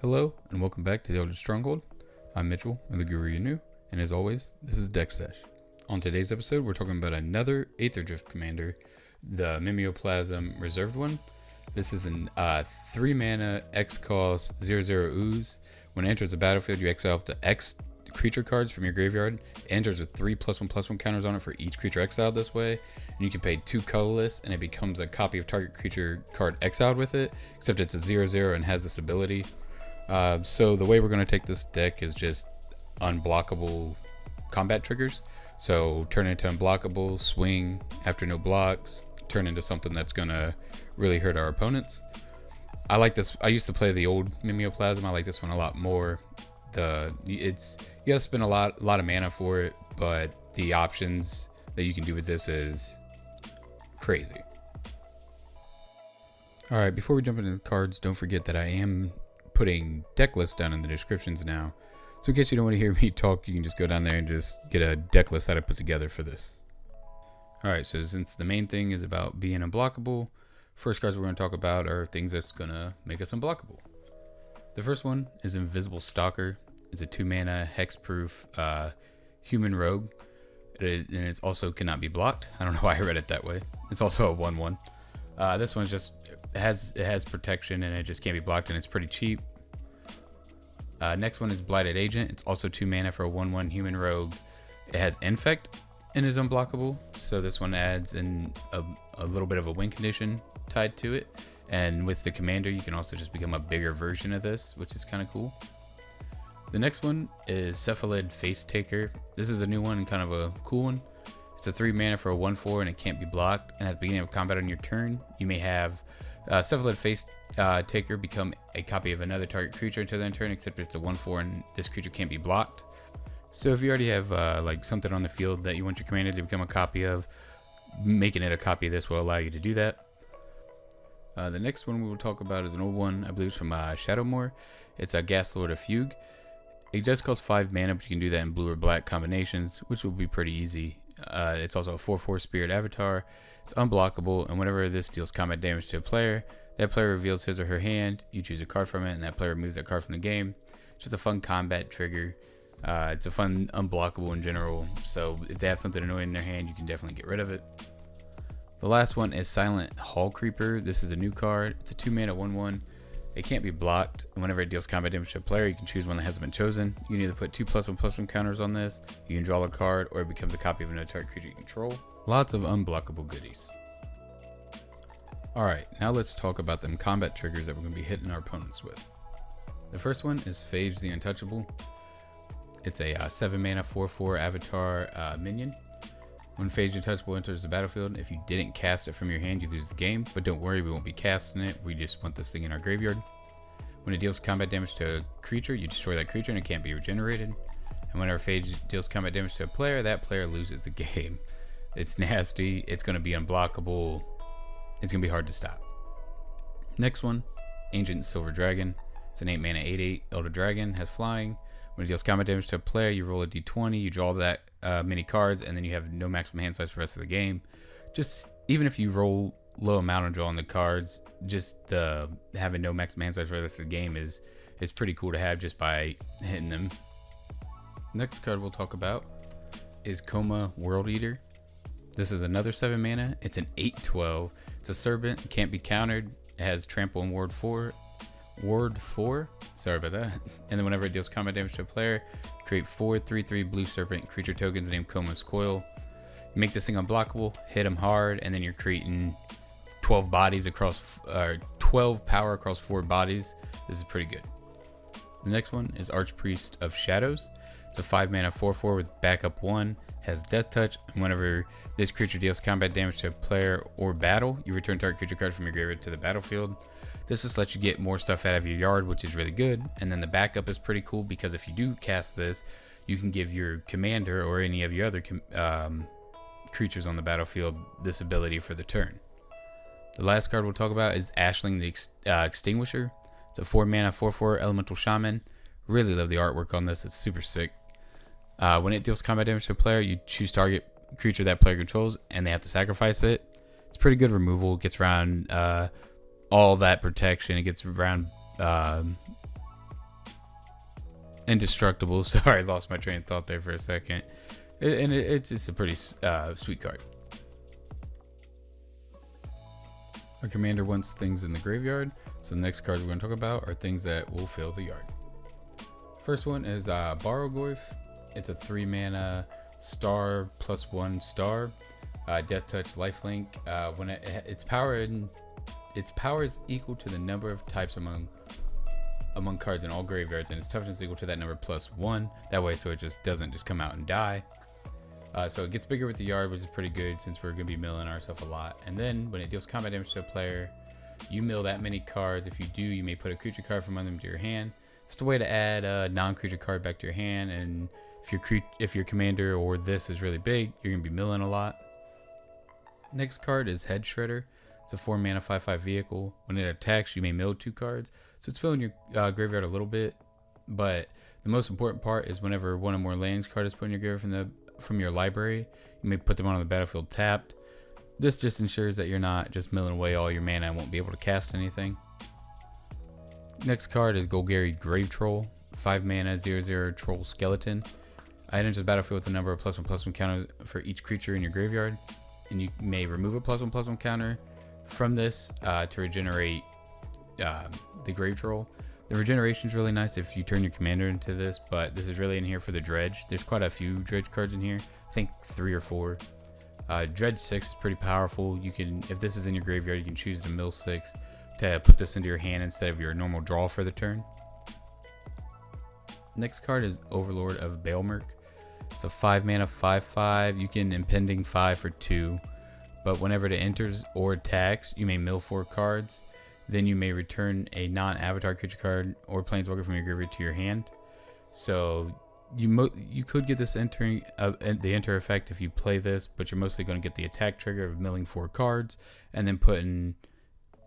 Hello, and welcome back to the Elder Stronghold. I'm Mitchell, or the Guru you knew, and as always, this is DeckSesh. On today's episode, we're talking about another Aether Drift commander, the Mimeoplasm reserved one. This is an 3 mana X cost 0/0 ooze. When it enters the battlefield, you exile up to X creature cards from your graveyard. It enters with 3+1/+1 counters on it for each creature exiled this way. And you can pay 2 colorless, and it becomes a copy of target creature card exiled with it, except it's a 0/0 and has this ability. So the way we're going to take this deck is just unblockable combat triggers. So turn into unblockable, swing after no blocks, turn into something that's going to really hurt our opponents. I like this. I used to play the old Mimeoplasm. I like this one a lot more. You gotta spend a lot of mana for it, but the options that you can do with this is crazy. All right, before we jump into the cards, don't forget that I am putting deck lists down in the descriptions now. So in case you don't want to hear me talk, you can just go down there and just get a deck list that I put together for this. Alright, so since the main thing is about being unblockable, first cards we're going to talk about are things that's going to make us unblockable. The first one is Invisible Stalker. It's a 2 mana hexproof human rogue. And it also cannot be blocked. I don't know why I read it that way. It's also a 1/1. This one's just it has protection and it just can't be blocked, and it's pretty cheap. Next one is Blighted Agent. It's also 2 mana for a 1/1 human rogue. It has Infect and is unblockable, so this one adds in a little bit of a win condition tied to it. And with the commander, you can also just become a bigger version of this, which is kind of cool. The next one is Cephalid Face Taker. This is a new one and kind of a cool one. It's a 3 mana for a 1/4 and it can't be blocked. And at the beginning of combat on your turn, you may have Cephalid Face Taker become a copy of another target creature until their turn, except it's a 1/4 and this creature can't be blocked. So if you already have like something on the field that you want your commander to become a copy of, making it a copy of this will allow you to do that. The next one we will talk about is an old one, I believe it's from Shadowmoor. It's a Gas Lord of Fugue. It does cost 5 mana, but you can do that in blue or black combinations, which will be pretty easy. It's also a 4/4 Spirit Avatar. It's unblockable, and whenever this deals combat damage to a player, that player reveals his or her hand, you choose a card from it, and that player removes that card from the game. It's just a fun combat trigger. It's a fun unblockable in general, so if they have something annoying in their hand, you can definitely get rid of it. The last one is Silent Hall Creeper. This is a new card. It's a 2 mana 1/1. It can't be blocked, and whenever it deals combat damage to a player, you can choose one that hasn't been chosen. You can either put 2+1/+1 counters on this, you can draw a card, or it becomes a copy of another target creature you control. Lots of unblockable goodies. Alright, now let's talk about them combat triggers that we're going to be hitting our opponents with. The first one is Phage the Untouchable. It's a 7 mana 4/4 avatar minion. When Phage the Untouchable enters the battlefield, if you didn't cast it from your hand, you lose the game. But don't worry, we won't be casting it. We just want this thing in our graveyard. When it deals combat damage to a creature, you destroy that creature and it can't be regenerated. And whenever Phage deals combat damage to a player, that player loses the game. It's nasty. It's going to be unblockable. It's going to be hard to stop. Next one, Ancient Silver Dragon. It's an 8 mana 8/8 Elder Dragon. Has flying. When it deals combat damage to a player, you roll a d20, you draw that many cards, and then you have no maximum hand size for the rest of the game. Just even if you roll low amount on drawing the cards, just having no maximum hand size for the rest of the game is pretty cool to have just by hitting them. Next card we'll talk about is Coma World Eater. This is another 7 mana. It's an 8/12. It's a serpent. It can't be countered. It has trample and ward 4. Sorry about that. And then whenever it deals combat damage to a player, create 4 3/3 blue serpent creature tokens named Coma's Coil. You make this thing unblockable, hit them hard, and then you're creating 12 bodies across 12 power across 4 bodies. This is pretty good. The next one is Archpriest of Shadows. It's a 5 mana 4/4 with backup 1, has Death Touch, and whenever this creature deals combat damage to a player or battle, you return target creature card from your graveyard to the battlefield. This just lets you get more stuff out of your yard, which is really good. And then the backup is pretty cool because if you do cast this, you can give your commander or any of your other creatures on the battlefield this ability for the turn. The last card we'll talk about is Ashling the Extinguisher. It's a 4 mana 4/4 Elemental Shaman. Really love the artwork on this. It's super sick. When it deals combat damage to a player, you choose target creature that player controls, and they have to sacrifice it. It's pretty good removal. It gets around all that protection. It gets around indestructible. Sorry, I lost my train of thought there for a second. It's just a pretty sweet card. Our commander wants things in the graveyard, so the next cards we're going to talk about are things that will fill the yard. First one is Borrowgoyf. It's a 3 mana star +1 star. Death Touch, Lifelink. When its power is equal to the number of types among cards in all graveyards, and its toughness is equal to that number +1. That way, so it just doesn't just come out and die. So it gets bigger with the yard, which is pretty good since we're going to be milling ourselves a lot. And then when it deals combat damage to a player, you mill that many cards. If you do, you may put a creature card from under them to your hand. Just a way to add a non-creature card back to your hand. And if your commander or this is really big, you're going to be milling a lot. Next card is Head Shredder. It's a 4 mana 5/5 vehicle. When it attacks, you may mill 2 cards. So it's filling your graveyard a little bit. But the most important part is whenever one or more lands card is put in your graveyard from your library, you may put them on the battlefield tapped. This just ensures that you're not just milling away all your mana and won't be able to cast anything. Next card is Golgari Grave Troll, 5 mana 0/0 troll skeleton. It enters the battlefield with a number of +1/+1 counters for each creature in your graveyard, and you may remove a +1/+1 counter from this to regenerate the Grave Troll. The regeneration is really nice if you turn your commander into this, but this is really in here for the dredge. There's quite a few dredge cards in here. I think 3 or 4. Dredge 6 is pretty powerful. You can, if this is in your graveyard, you can choose to mill 6 to put this into your hand instead of your normal draw for the turn. Next card is Overlord of Baelmerk. It's a 5 mana 5/5. You can impending 5 for 2, but whenever it enters or attacks, you may mill 4 cards. Then you may return a non-avatar creature card or planeswalker from your graveyard to your hand. So you could get this the enter effect if you play this, but you're mostly going to get the attack trigger of milling 4 cards and then putting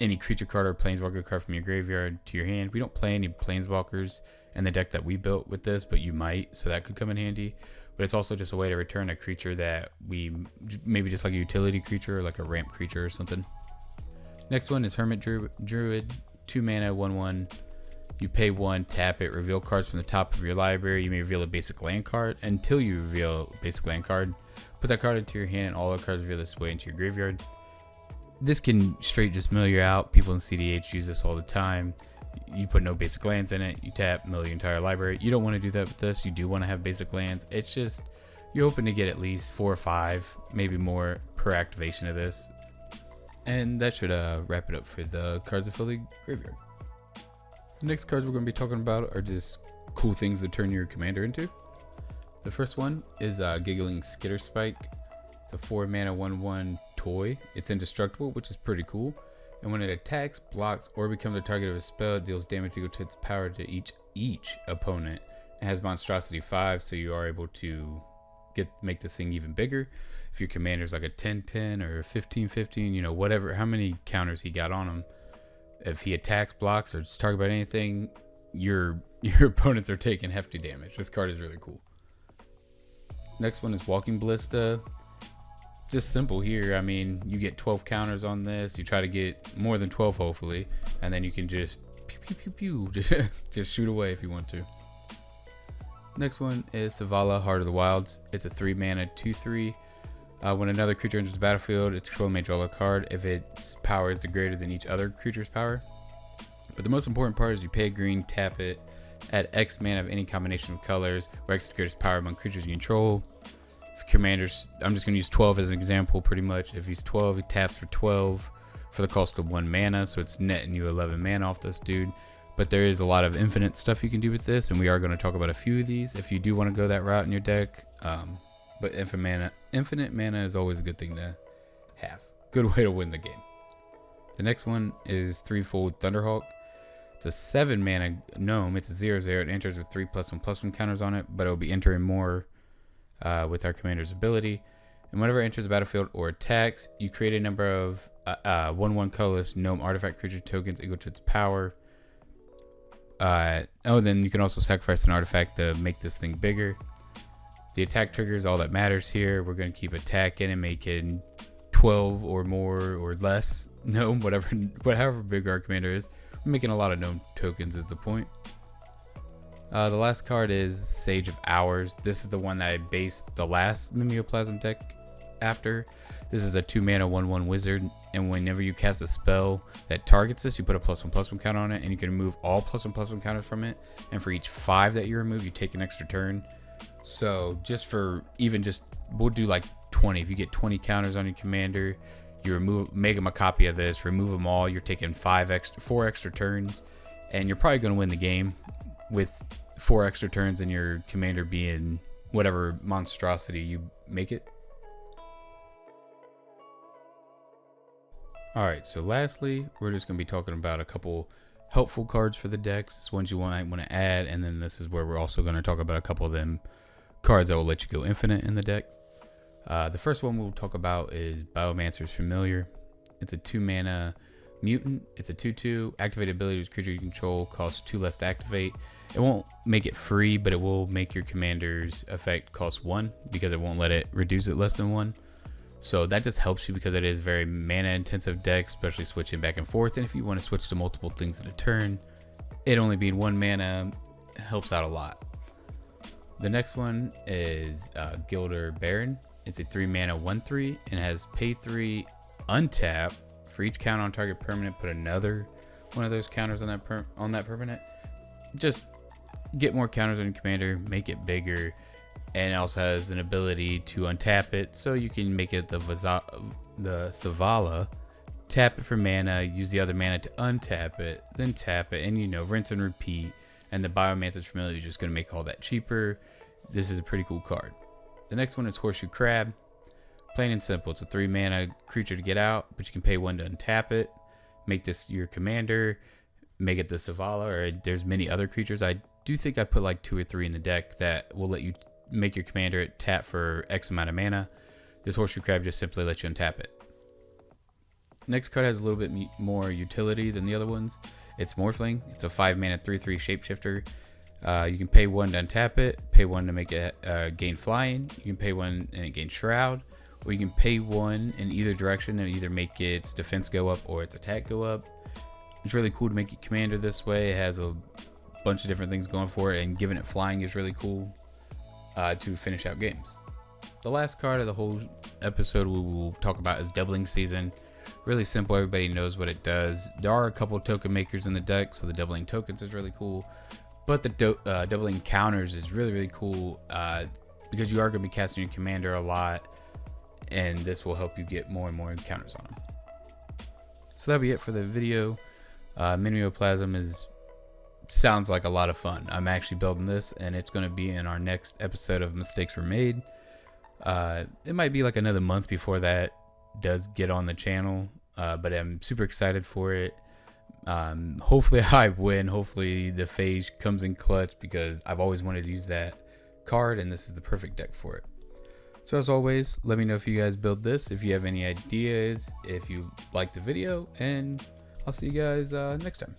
any creature card or planeswalker card from your graveyard to your hand. We don't play any planeswalkers in the deck that we built with this, but you might, so that could come in handy. But it's also just a way to return a creature that we maybe just like a utility creature or like a ramp creature or something. Next one is Hermit Druid, 2 mana 1/1. You pay 1, tap it, reveal cards from the top of your library. You may reveal a basic land card. Until you reveal a basic land card, put that card into your hand and all the cards reveal this way into your graveyard. This can straight just mill you out. People in CDH use this all the time. You put no basic lands in it, you tap, mill your entire library. You don't want to do that with this. You do want to have basic lands. It's just, you're hoping to get at least 4 or 5, maybe more per activation of this. And that should wrap it up for the cards that fill the graveyard. The next cards we're going to be talking about are just cool things to turn your commander into. The first one is Giggling Skitterspike. It's a 4 mana 1/1 toy. It's indestructible, which is pretty cool. And when it attacks, blocks, or becomes the target of a spell, it deals damage equal to its power to each opponent. It has monstrosity 5, so you are able to make this thing even bigger. If your commander's like a 10/10 or 15/15, you know, whatever, how many counters he got on him, if he attacks, blocks, or just target about anything, your opponents are taking hefty damage. This card is really cool. Next one is Walking Ballista. Just simple here. I mean, you get 12 counters on this. You try to get more than 12, hopefully, and then you can just pew pew pew pew, just shoot away if you want to. Next one is Savala, Heart of the Wilds. It's a 3 mana 2/3. When another creature enters the battlefield, its controller may draw a card if its power is greater than each other creature's power. But the most important part is you pay a green, tap it, add X mana of any combination of colors, where X is the greatest power among creatures you control. If commanders, I'm just going to use 12 as an example pretty much. If he's 12, he taps for 12 for the cost of 1 mana, so it's netting you 11 mana off this dude. But there is a lot of infinite stuff you can do with this, and we are going to talk about a few of these if you do want to go that route in your deck. But infinite mana is always a good thing to have. Good way to win the game. The next one is Threefold Thunderhawk. It's a 7 mana gnome. It's a 0/0. It enters with 3 +1/+1 counters on it, but it will be entering more with our commander's ability. And whenever it enters the battlefield or attacks, you create a number of 1/1 colorless gnome artifact creature tokens equal to its power. Then you can also sacrifice an artifact to make this thing bigger. The attack trigger is all that matters here. We're going to keep attacking and making 12 or more or less gnome, however big our commander is. We're making a lot of gnome tokens is the point. The last card is Sage of Hours. This is the one that I based the last Mimeoplasm deck after. This is a 2-mana 1/1 wizard, and whenever you cast a spell that targets this, you put a +1/+1 counter on it, and you can remove all +1/+1 counters from it. And for each 5 that you remove, you take an extra turn. So we'll do like 20. If you get 20 counters on your commander, you make them a copy of this, remove them all. You're taking 4 extra turns, and you're probably going to win the game with 4 extra turns, and your commander being whatever monstrosity you make it. Alright, so lastly, we're just going to be talking about a couple helpful cards for the decks. It's ones you might want to add, and then this is where we're also going to talk about a couple of them cards that will let you go infinite in the deck. The first one we'll talk about is Biomancer's Familiar. It's a 2-mana mutant. It's a 2/2. Activated ability is creature you control, costs 2 less to activate. It won't make it free, but it will make your commander's effect cost 1 because it won't let it reduce it less than 1. So that just helps you because it is very mana intensive deck, especially switching back and forth. And if you want to switch to multiple things in a turn, it only being 1 mana helps out a lot. The next one is Gilder Baron. It's a 3-mana 1/3 and has pay 3, untap. For each counter on target permanent, put another one of those counters on that permanent. Just get more counters on your commander, make it bigger, and it also has an ability to untap it, so you can make it the Savala, tap it for mana, use the other mana to untap it, then tap it, and rinse and repeat. And the Biomancer's Familiar is just going to make all that cheaper. This is a pretty cool card. The next one is Horseshoe Crab. Plain and simple, it's a 3-mana creature to get out, but you can pay 1 to untap it, make this your commander, make it the Savala, or there's many other creatures. I do think I put like 2 or 3 in the deck that will let you make your commander tap for X amount of mana. This Horseshoe Crab just simply lets you untap it. Next card has a little bit more utility than the other ones. It's Morphling. It's a 5-mana 3/3 shapeshifter. You can pay 1 to untap it, pay 1 to make it gain flying. You can pay 1 and it gains shroud, or you can pay 1 in either direction and either make its defense go up or its attack go up. It's really cool to make your commander this way. It has a bunch of different things going for it, and giving it flying is really cool to finish out games. The last card of the whole episode we will talk about is Doubling Season. Really simple, everybody knows what it does. There are a couple of token makers in the deck, so the doubling tokens is really cool. But the doubling counters is really, really cool because you are going to be casting your commander a lot, and this will help you get more and more counters on them. So that'll be it for the video. Mimeoplasm sounds like a lot of fun. I'm actually building this, and it's going to be in our next episode of Mistakes Were Made. It might be like another month before that does get on the channel, but I'm super excited for it. Hopefully I win. Hopefully the phase comes in clutch, because I've always wanted to use that card, and this is the perfect deck for it. So as always, let me know if you guys build this, if you have any ideas, if you like the video, and I'll see you guys next time.